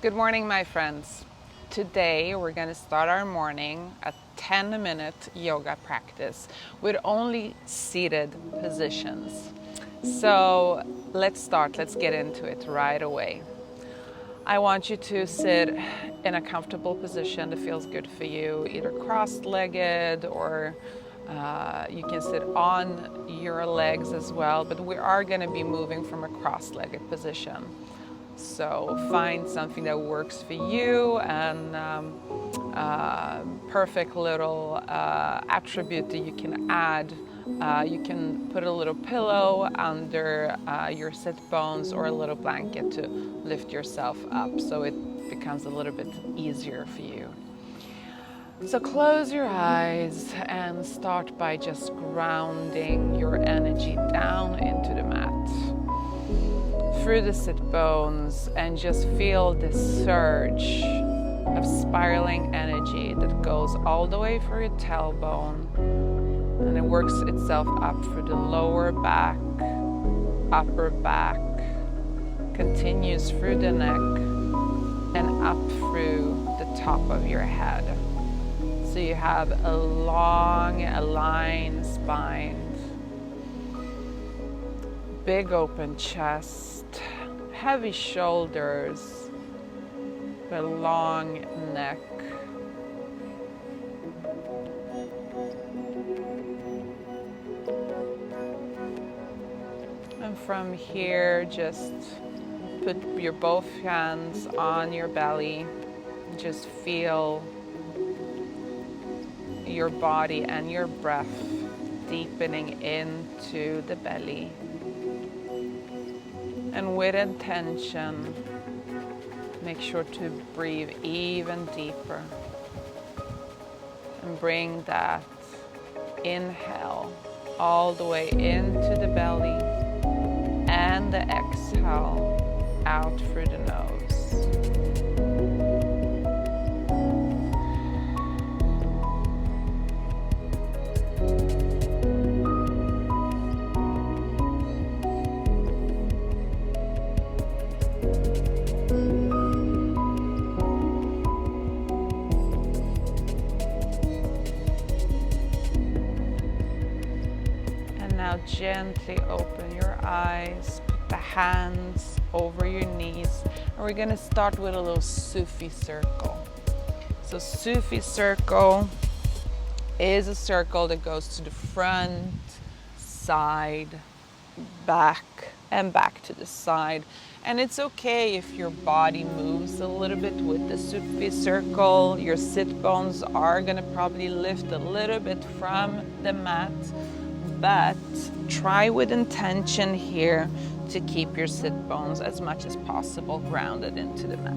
Good morning, my friends. Today we're going to start our morning a 10-minute yoga practice with only seated positions. So let's start. Let's get into it right away. I want you to sit in a comfortable position that feels good for you, either cross-legged or you can sit on your legs as well, but we are going to be moving from a cross-legged position. So find something that works for you, and perfect little attribute that you can add. You can put a little pillow under your sit bones or a little blanket to lift yourself up so it becomes a little bit easier for you. So close your eyes and start by just grounding your energy down into the mat, through the sit bones, and just feel this surge of spiraling energy that goes all the way through your tailbone, and it works itself up through the lower back, upper back, continues through the neck and up through the top of your head. So you have a long, aligned spine, big open chest, heavy shoulders, a long neck. And from here, just put your both hands on your belly. Just feel your body and your breath deepening into the belly. And with intention, make sure to breathe even deeper. And bring that inhale all the way into the belly, and the exhale out through the nose. Now gently open your eyes, put the hands over your knees, and we're going to start with a little Sufi circle. So Sufi circle is a circle that goes to the front, side, back, and back to the side. And it's okay if your body moves a little bit with the Sufi circle. Your sit bones are going to probably lift a little bit from the mat, but try with intention here to keep your sit bones as much as possible grounded into the mat.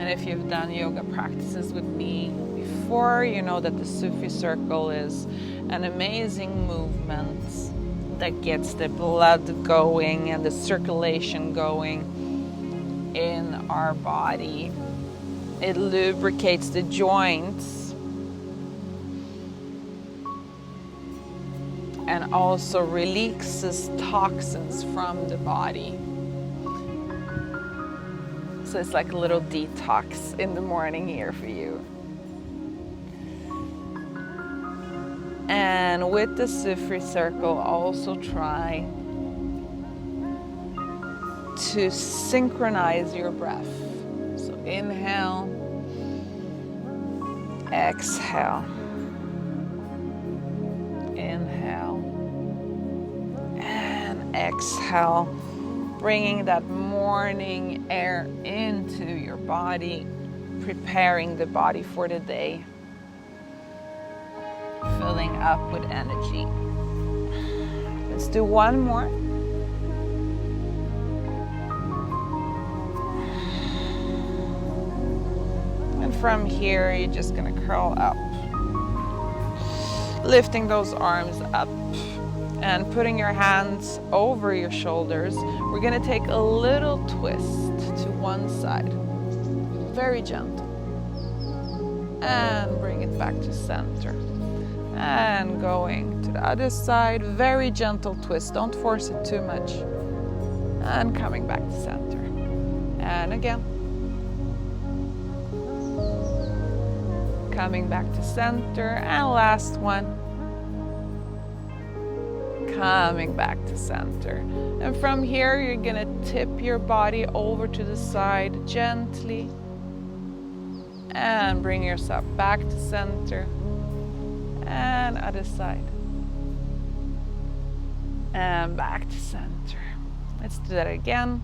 And if you've done yoga practices with me before, you know that the Sufi circle is an amazing movement that gets the blood going and the circulation going in our body. It lubricates the joints and also releases toxins from the body. So it's like a little detox in the morning here for you. And with the Sufi circle, also try to synchronize your breath. So inhale, exhale. Inhale and exhale, bringing that morning air into your body, preparing the body for the day, filling up with energy. Let's do one more. And from here, you're just going to curl up, lifting those arms up and putting your hands over your shoulders. We're going to take a little twist to one side, very gentle, and bring it back to center. And going to the other side, very gentle twist, don't force it too much. And coming back to center. And again. Coming back to center. And last one. Coming back to center. And from here, you're gonna tip your body over to the side gently. And bring yourself back to center. And other side. And back to center. Let's do that again.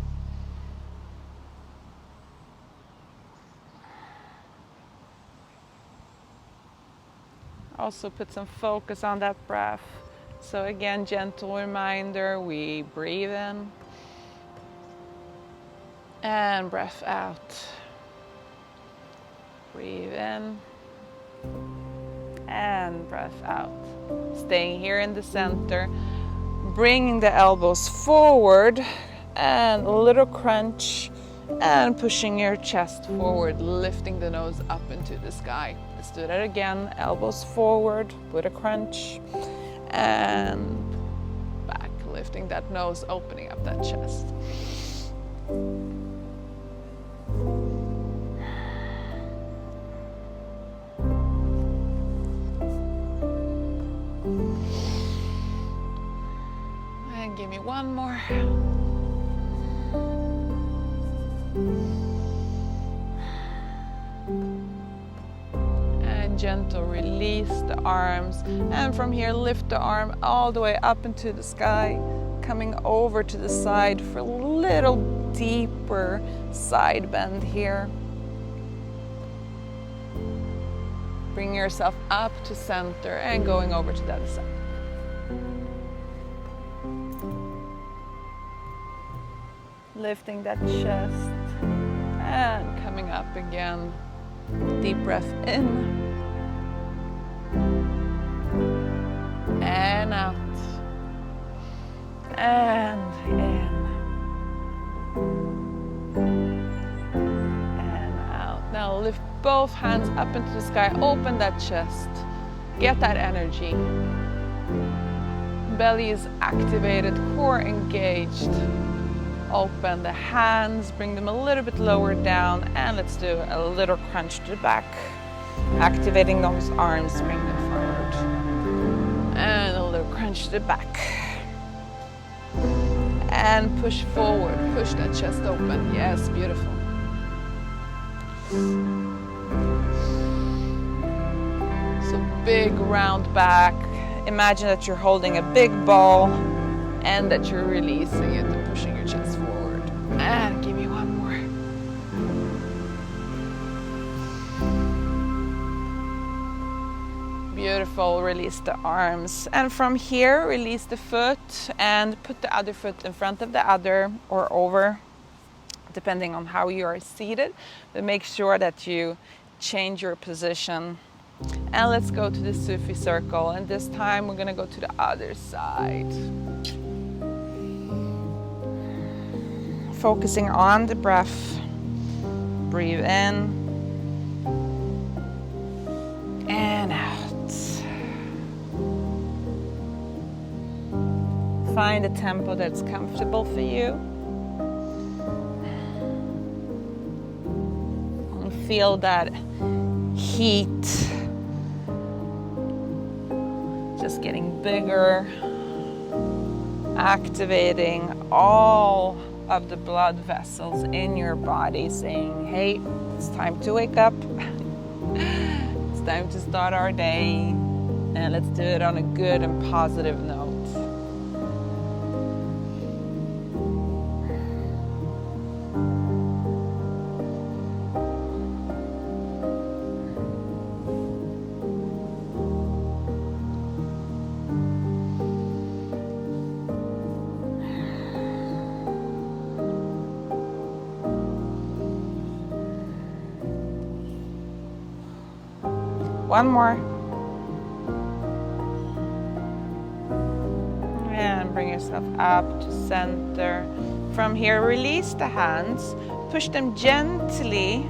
Also put some focus on that breath. So again, gentle reminder, we breathe in and breath out. Breathe in and breath out. Staying here in the center, bringing the elbows forward and a little crunch and pushing your chest forward, lifting the nose up into the sky. Let's do that again. Elbows forward with a crunch and back, lifting that nose, opening up that chest. And give me one more. Gentle release the arms, and from here lift the arm all the way up into the sky, coming over to the side for a little deeper side bend here. Bring yourself up to center and going over to the other side. Lifting that chest and coming up again. Deep breath in. And out. And in. And out. Now lift both hands up into the sky. Open that chest. Get that energy. Belly is activated, core engaged. Open the hands, bring them a little bit lower down, and let's do a little crunch to the back. Activating those arms, bring them forward. And a little crunch to the back. And push forward, push that chest open. Yes, beautiful. So big round back. Imagine that you're holding a big ball and that you're releasing it and pushing your chest forward. And give me one more. Beautiful, release the arms. And from here, release the foot and put the other foot in front of the other or over, depending on how you are seated. But make sure that you change your position. And let's go to the Sufi circle. And this time we're gonna go to the other side. Focusing on the breath. Breathe in and out. Find a tempo that's comfortable for you. And feel that heat just getting bigger, activating all of the blood vessels in your body, saying, hey, it's time to wake up. It's time to start our day, and let's do it on a good and positive note. One more. And bring yourself up to center. From here, release the hands. Push them gently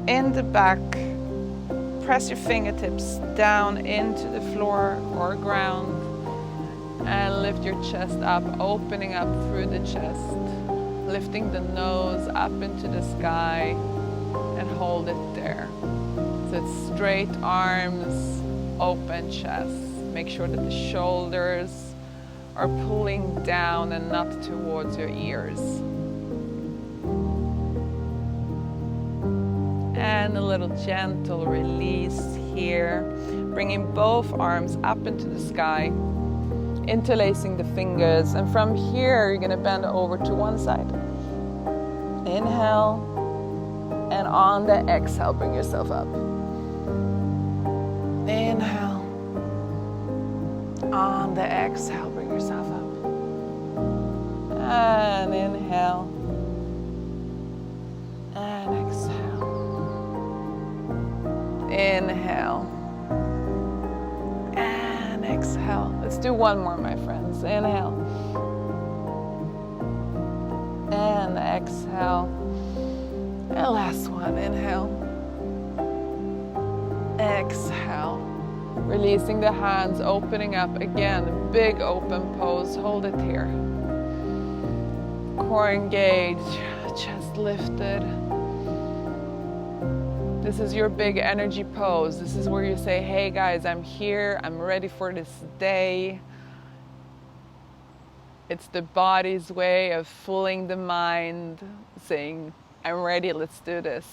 in the back. Press your fingertips down into the floor or ground. And lift your chest up, opening up through the chest, lifting the nose up into the sky, and hold it there. So it's straight arms, open chest. Make sure that the shoulders are pulling down and not towards your ears. And a little gentle release here, bringing both arms up into the sky, interlacing the fingers, and from here you're going to bend over to one side. Inhale, and on the exhale bring yourself up. Inhale, on the exhale bring yourself up. And inhale, and exhale. Inhale and exhale. Let's do one more, my friends. Inhale and exhale. And last one. Inhale, exhale. Releasing the hands, opening up again. Big open pose. Hold it here. Core engaged, chest lifted. This is your big energy pose. This is where you say, hey guys, I'm here, I'm ready for this day. It's the body's way of fooling the mind, saying, I'm ready, let's do this.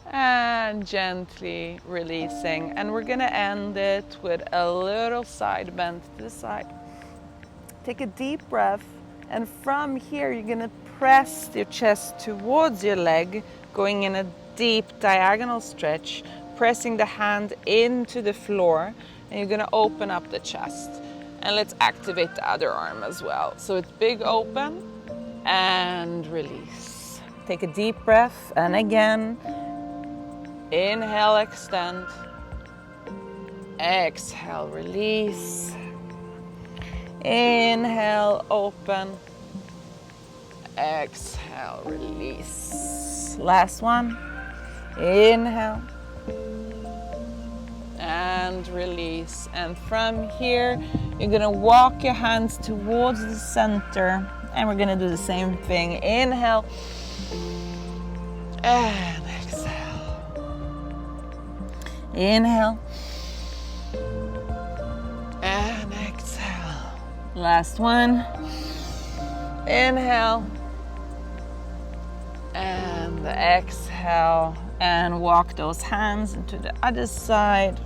And gently releasing. And we're gonna end it with a little side bend to the side. Take a deep breath. And from here, you're gonna press your chest towards your leg, going in a deep diagonal stretch, pressing the hand into the floor, and you're gonna open up the chest. And let's activate the other arm as well. So it's big open and release. Take a deep breath, and again, inhale, extend. Exhale, release. Inhale, open. Exhale, release. Last one. Inhale. And release. And from here, you're gonna walk your hands towards the center. And we're gonna do the same thing. Inhale. And exhale. Inhale. And exhale. Last one. Inhale. And exhale. And walk those hands into the other side.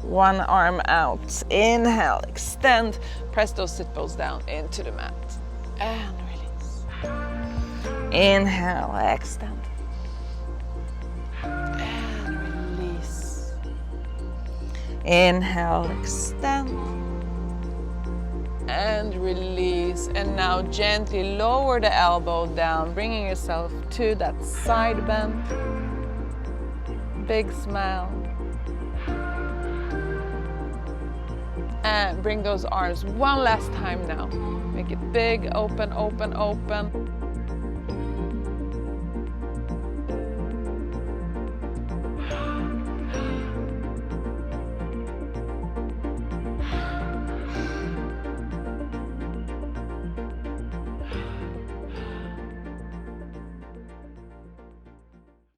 One arm out. Inhale, extend. Press those sit bones down into the mat. And release. Inhale, extend. And release. Inhale, extend. And release. And now gently lower the elbow down, bringing yourself to that side bend. Big smile. And bring those arms one last time now. Make it big, open, open, open.